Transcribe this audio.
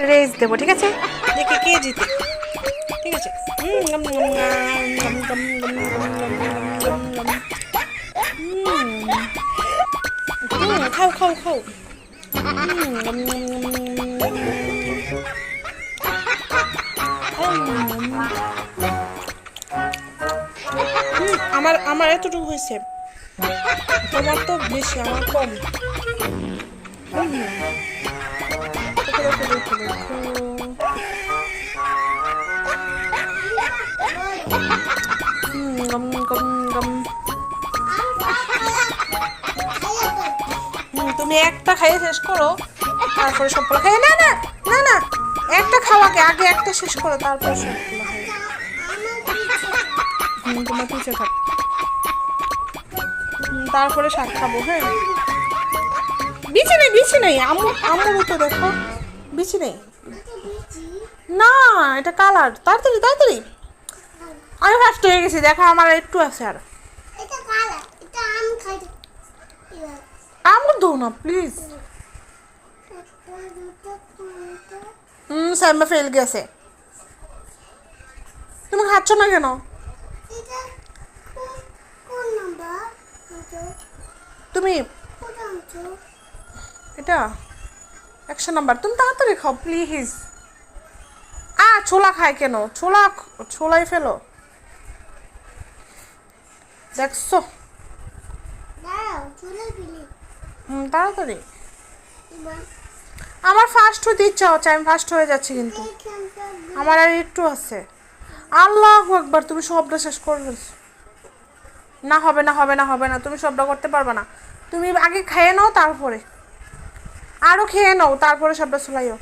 Race দেবো, ঠিক আছে? দেখে কে জিতে, ঠিক আছে? গম গম গম গম গম গম গম। খাও খাও খাও। গম গম গম আমার আমার এতটুকু হয়েছে, তোমার তো বেশি, আমার কম। দেখো দেখো দেখো দেখো। গম গম গম। তুমি একটা খাইয়ে শেষ করো, তারপরে সবগুলো খাইয়ে। না না না না, একটা খাওয়াকে আগে একটা শেষ করো, তারপর সবগুলো খাইয়ে। তোমার পিছে থাক, তারপরে শাক খাবো। হ্যাঁ, বিচি নেই আমুর তো দেখো, বিচি নেই। না, এটা কালার। তাড়াতাড়ি তাড়াতাড়ি, আমি ফার্স্ট হয়ে গেছি, দেখো আমার একটু আছে আর। আমুর দো না প্লিজ। সাইমা ফেল গেছে। তুমি খাচ্ছ না কেন? তুমি এটা 100 নাম্বার, তুমি তাড়াতাড়ি খাও প্লিজ। ছোলা খায় কেন? ছোলাই ফেলো, দেখছো? তাড়াতাড়ি। আমার ফার্স্ট হতে ইচ্ছা হচ্ছে, আমি ফার্স্ট হয়ে যাচ্ছি, কিন্তু আমার আর একটু আছে। আল্লাহু আকবার, তুমি সবটা শেষ করে ফেলছো। না হবে না হবে না হবে না, তুমি সবটা করতে পারবে না। তুমি আগে খেয়ে নাও, তারপরে আরো খেয়ে নাও, তারপরে সবটা চলাইও।